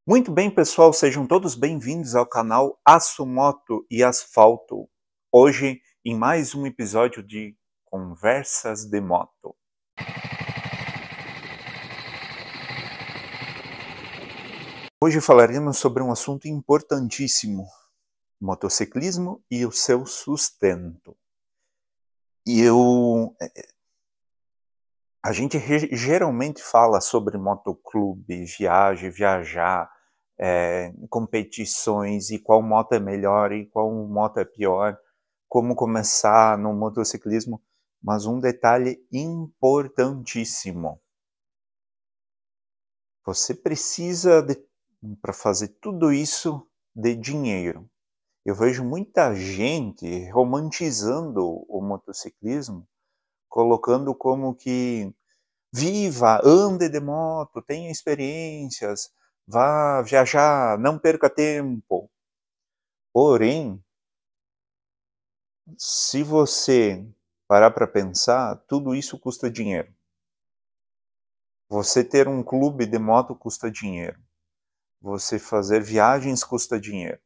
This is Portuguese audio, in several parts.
Muito bem, pessoal, sejam todos bem-vindos ao canal Aço Moto e Asfalto. Hoje, em mais um episódio de Conversas de Moto. Hoje falaremos sobre um assunto importantíssimo: motociclismo e o seu sustento. A gente geralmente fala sobre motoclube, viajar, competições e qual moto é melhor e qual moto é pior, como começar no motociclismo, mas um detalhe importantíssimo: você precisa, para fazer tudo isso, de dinheiro. Eu vejo muita gente romantizando o motociclismo, colocando como que viva, ande de moto, tenha experiências, vá viajar, não perca tempo. Porém, se você parar para pensar, tudo isso custa dinheiro. Você ter um clube de moto custa dinheiro. Você fazer viagens custa dinheiro.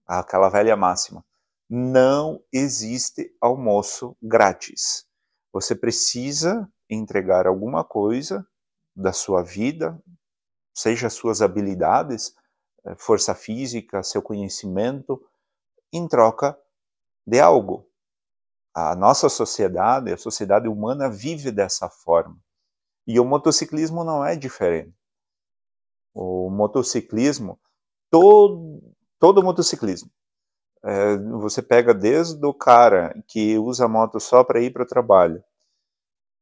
Aquela velha máxima: não existe almoço grátis. Você precisa entregar alguma coisa da sua vida, seja suas habilidades, força física, seu conhecimento, em troca de algo. A nossa sociedade, a sociedade humana vive dessa forma. E o motociclismo não é diferente. O motociclismo, todo motociclismo, você pega desde o cara que usa a moto só para ir para o trabalho,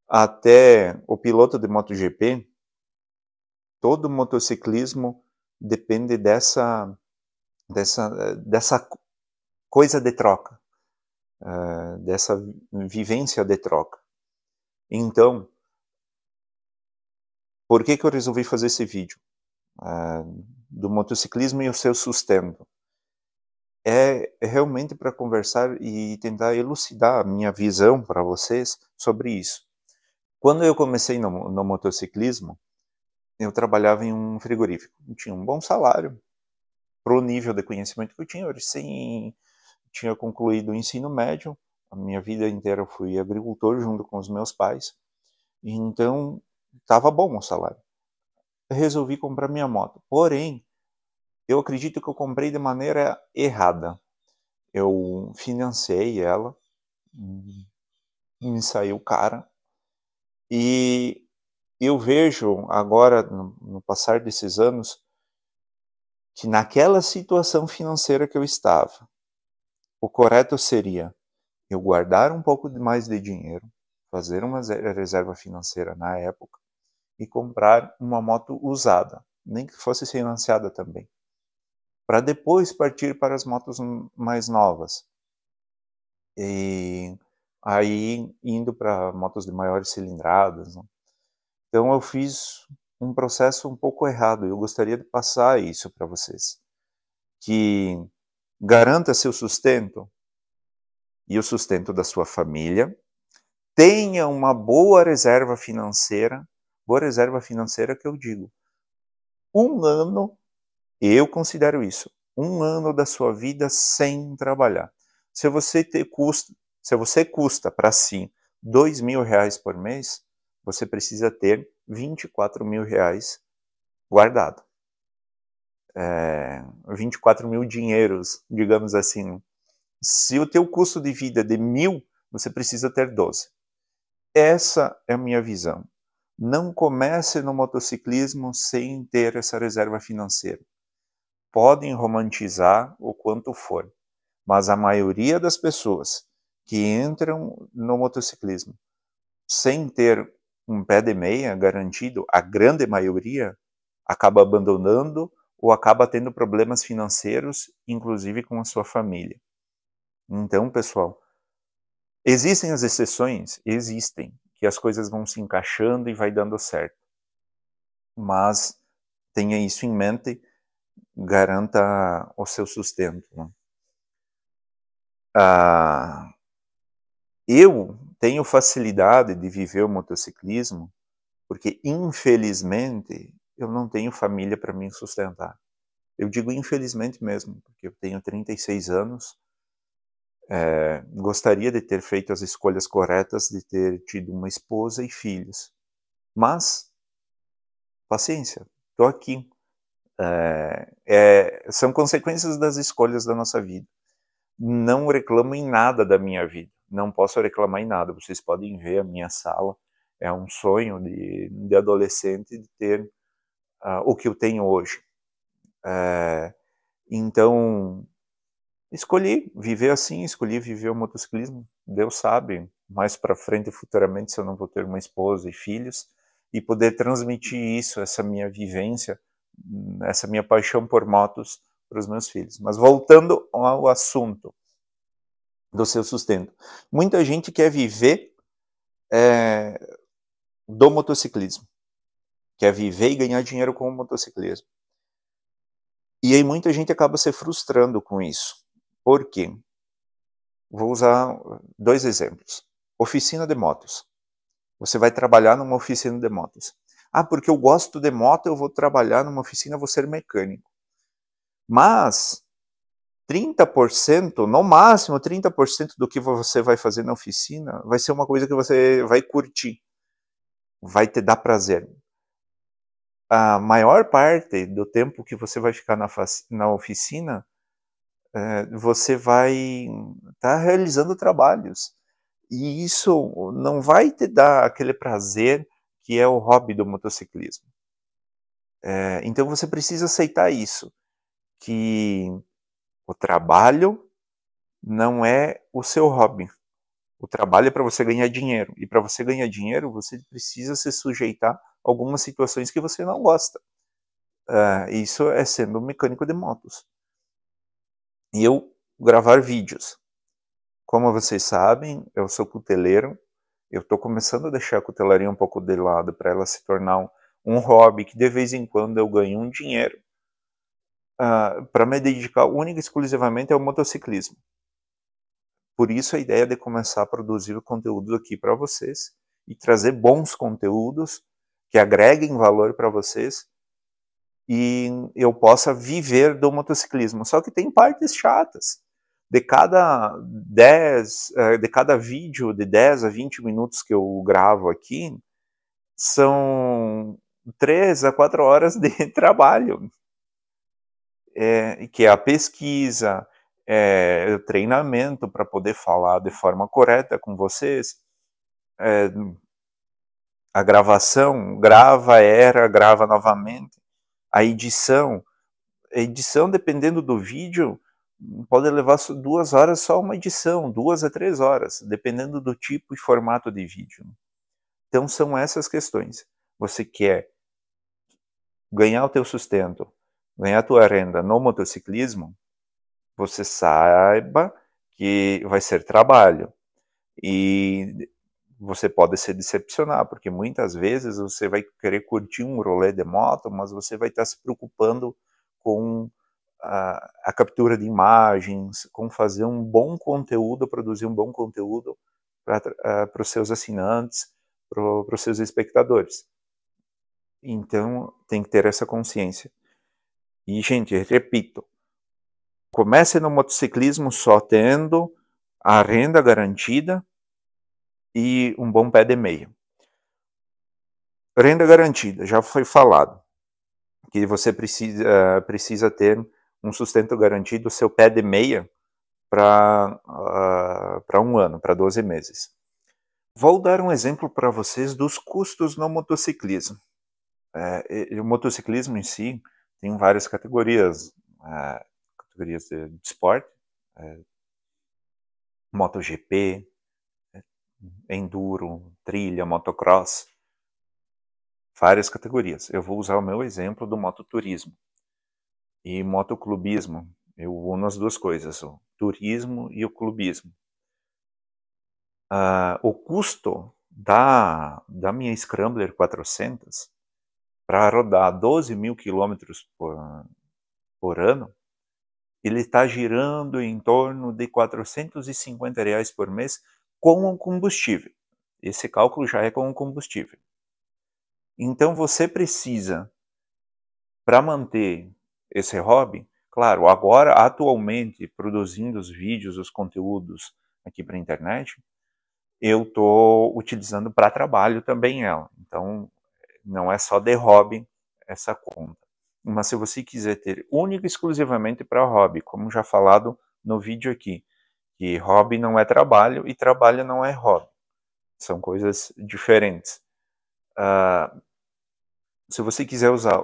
até o piloto de MotoGP, todo motociclismo depende dessa coisa de troca, dessa vivência de troca. Então, por que eu resolvi fazer esse vídeo do motociclismo e o seu sustento? É realmente para conversar e tentar elucidar a minha visão para vocês sobre isso. Quando eu comecei no motociclismo, eu trabalhava em um frigorífico. Eu tinha um bom salário para o nível de conhecimento que eu tinha. Eu tinha concluído o ensino médio. A minha vida inteira eu fui agricultor junto com os meus pais. Então, estava bom o salário. Eu resolvi comprar minha moto. Porém, eu acredito que eu comprei de maneira errada. Eu financei ela, me saiu cara, e eu vejo agora, no passar desses anos, que naquela situação financeira que eu estava, o correto seria eu guardar um pouco mais de dinheiro, fazer uma reserva financeira na época e comprar uma moto usada, nem que fosse financiada também, para depois partir para as motos mais novas. E aí indo para motos de maiores cilindradas, né? Então eu fiz um processo um pouco errado e eu gostaria de passar isso para vocês. Que garanta seu sustento e o sustento da sua família, tenha uma boa reserva financeira que eu digo, um ano, eu considero isso, um ano da sua vida sem trabalhar. Se você custa para si R$ 2.000 por mês, você precisa ter R$ 24.000 guardado. 24.000 dinheiros, digamos assim. Se o teu custo de vida é de 1.000, você precisa ter 12. Essa é a minha visão. Não comece no motociclismo sem ter essa reserva financeira. Podem romantizar o quanto for, mas a maioria das pessoas que entram no motociclismo sem ter um pé de meia garantido, a grande maioria acaba abandonando ou acaba tendo problemas financeiros, inclusive com a sua família. Então, pessoal, existem as exceções? Existem, que as coisas vão se encaixando e vai dando certo. Mas tenha isso em mente, garanta o seu sustento, né? Eu tenho facilidade de viver o motociclismo porque, infelizmente, eu não tenho família para me sustentar. Eu digo infelizmente mesmo, porque eu tenho 36 anos, gostaria de ter feito as escolhas corretas, de ter tido uma esposa e filhos. Mas, paciência, estou aqui. São consequências das escolhas da nossa vida. Não reclamo em nada da minha vida. Não posso reclamar em nada. Vocês podem ver a minha sala. É um sonho de adolescente de ter o que eu tenho hoje. Então, escolhi viver assim, escolhi viver o motociclismo. Deus sabe, mais para frente, futuramente, se eu não vou ter uma esposa e filhos, e poder transmitir isso, essa minha vivência, essa minha paixão por motos para os meus filhos. Mas voltando ao assunto do seu sustento. Muita gente quer viver do motociclismo. Quer viver e ganhar dinheiro com o motociclismo. E aí muita gente acaba se frustrando com isso. Por quê? Vou usar 2 exemplos. Oficina de motos. Você vai trabalhar numa oficina de motos. Ah, porque eu gosto de moto, eu vou trabalhar numa oficina, vou ser mecânico. Mas 30%, no máximo 30% do que você vai fazer na oficina vai ser uma coisa que você vai curtir, vai te dar prazer. A maior parte do tempo que você vai ficar na oficina, você vai estar realizando trabalhos. E isso não vai te dar aquele prazer que é o hobby do motociclismo. Então você precisa aceitar isso, que o trabalho não é o seu hobby. O trabalho é para você ganhar dinheiro. E para você ganhar dinheiro, você precisa se sujeitar a algumas situações que você não gosta. Isso é sendo um mecânico de motos. E eu gravar vídeos. Como vocês sabem, eu sou cuteleiro. Eu estou começando a deixar a cutelaria um pouco de lado para ela se tornar um hobby que de vez em quando eu ganho um dinheiro para me dedicar única e exclusivamente ao motociclismo. Por isso a ideia de começar a produzir o conteúdo aqui para vocês e trazer bons conteúdos que agreguem valor para vocês e eu possa viver do motociclismo. Só que tem partes chatas. De cada vídeo de 10 a 20 minutos que eu gravo aqui, são 3 a 4 horas de trabalho. Que é a pesquisa, o treinamento para poder falar de forma correta com vocês, a gravação, grava novamente, a edição, dependendo do vídeo, pode levar 2 horas só uma edição, 2 a 3 horas, dependendo do tipo e formato de vídeo. Então são essas questões. Você quer ganhar o teu sustento, ganhar a tua renda no motociclismo, você saiba que vai ser trabalho. E você pode se decepcionar, porque muitas vezes você vai querer curtir um rolê de moto, mas você vai estar se preocupando com a captura de imagens, com fazer um bom conteúdo, produzir um bom conteúdo para os seus assinantes, para os seus espectadores. Então, tem que ter essa consciência. E, gente, repito, comece no motociclismo só tendo a renda garantida e um bom pé de meia. Renda garantida, já foi falado, que você precisa ter um sustento garantido, seu pé de meia, para 1 ano, para 12 meses. Vou dar um exemplo para vocês dos custos no motociclismo. O motociclismo em si tem várias categorias, categorias de esporte, MotoGP, enduro, trilha, motocross, várias categorias. Eu vou usar o meu exemplo do mototurismo e motoclubismo. Eu uno as duas coisas, o turismo e o clubismo. O custo da minha Scrambler 400 para rodar 12 mil quilômetros por ano, ele está girando em torno de R$450 por mês com o combustível. Esse cálculo já é com o combustível. Então você precisa para manter esse hobby, claro, agora, atualmente, produzindo os vídeos, os conteúdos aqui para a internet, eu estou utilizando para trabalho também ela. Então, não é só de hobby essa conta. Mas se você quiser ter única e exclusivamente para hobby, como já falado no vídeo aqui, que hobby não é trabalho e trabalho não é hobby. São coisas diferentes. Se você quiser usar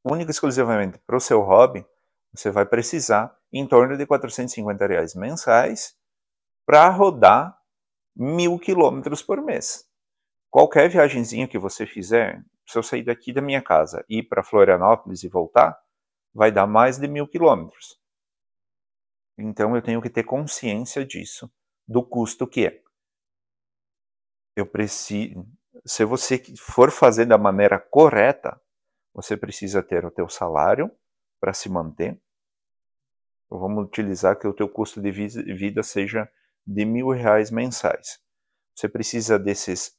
única e exclusivamente para o seu hobby, você vai precisar em torno de R$450 mensais para rodar 1.000 quilômetros por mês. Qualquer viagenzinha que você fizer, se eu sair daqui da minha casa e ir para Florianópolis e voltar, vai dar mais de 1.000 quilômetros. Então eu tenho que ter consciência disso, do custo que é. Eu preciso, se você for fazer da maneira correta, você precisa ter o teu salário para se manter. Vamos utilizar que o teu custo de vida seja de R$1.000 mensais. Você precisa desses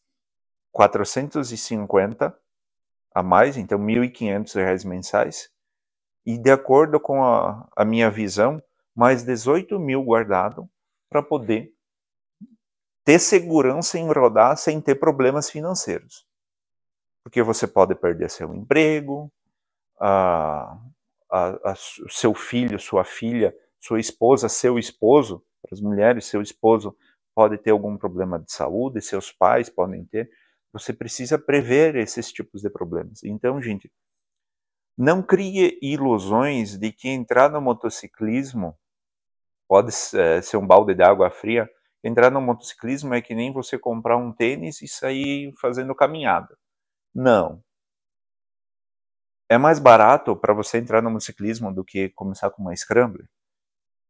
450 a mais, então R$1.500 mensais, e de acordo com a minha visão, mais 18.000 guardado para poder ter segurança em rodar sem ter problemas financeiros. Porque você pode perder seu emprego, seu filho, sua filha, sua esposa, seu esposo, para as mulheres, seu esposo pode ter algum problema de saúde, seus pais podem ter. Você precisa prever esses tipos de problemas. Então, gente, não crie ilusões de que entrar no motociclismo pode ser um balde de água fria. Entrar no motociclismo é que nem você comprar um tênis e sair fazendo caminhada. Não. É mais barato para você entrar no motociclismo do que começar com uma Scrambler?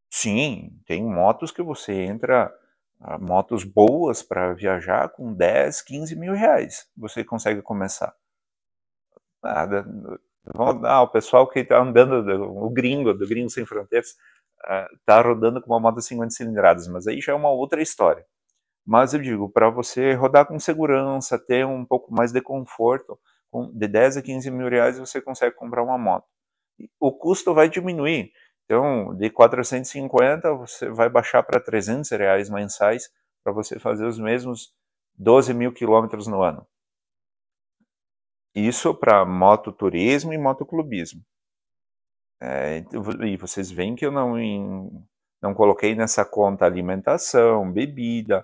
Sim, tem motos que você entra, motos boas para viajar com 10, 15 mil reais. Você consegue começar. O pessoal que está andando, o gringo, do Gringo Sem Fronteiras, está rodando com uma moto 50 cilindradas, mas aí já é uma outra história. Mas eu digo, para você rodar com segurança, ter um pouco mais de conforto, de 10 a 15 mil reais você consegue comprar uma moto. O custo vai diminuir. Então, de 450 você vai baixar para 300 reais mensais para você fazer os mesmos 12 mil quilômetros no ano. Isso para mototurismo e motoclubismo. E vocês veem que eu não coloquei nessa conta alimentação, bebida,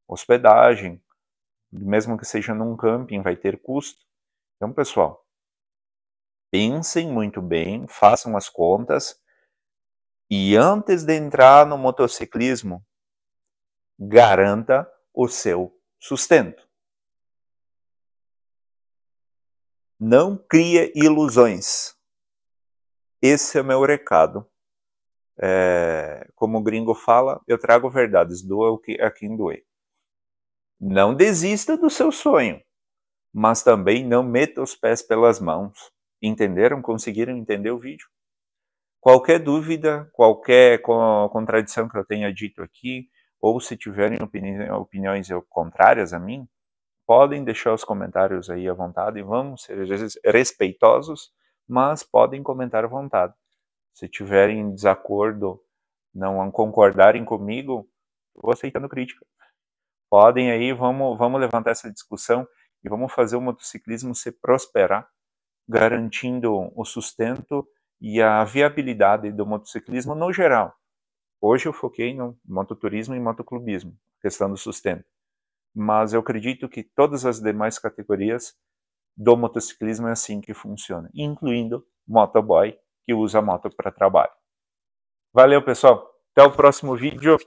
hospedagem, mesmo que seja num camping, vai ter custo. Então, pessoal, pensem muito bem, façam as contas e antes de entrar no motociclismo, garanta o seu sustento. Não crie ilusões. Esse é o meu recado. Como o gringo fala, eu trago verdades, doa a quem doer. Não desista do seu sonho, mas também não meta os pés pelas mãos. Entenderam? Conseguiram entender o vídeo? Qualquer dúvida, qualquer contradição que eu tenha dito aqui, ou se tiverem opiniões contrárias a mim, podem deixar os comentários aí à vontade, vamos ser respeitosos, mas podem comentar à vontade. Se tiverem desacordo, não concordarem comigo, vou aceitando crítica. Podem aí, vamos levantar essa discussão e vamos fazer o motociclismo se prosperar, garantindo o sustento e a viabilidade do motociclismo no geral. Hoje eu foquei no mototurismo e motoclubismo, questão do sustento. Mas eu acredito que todas as demais categorias do motociclismo é assim que funciona, incluindo motoboy, que usa a moto para trabalho. Valeu, pessoal. Até o próximo vídeo.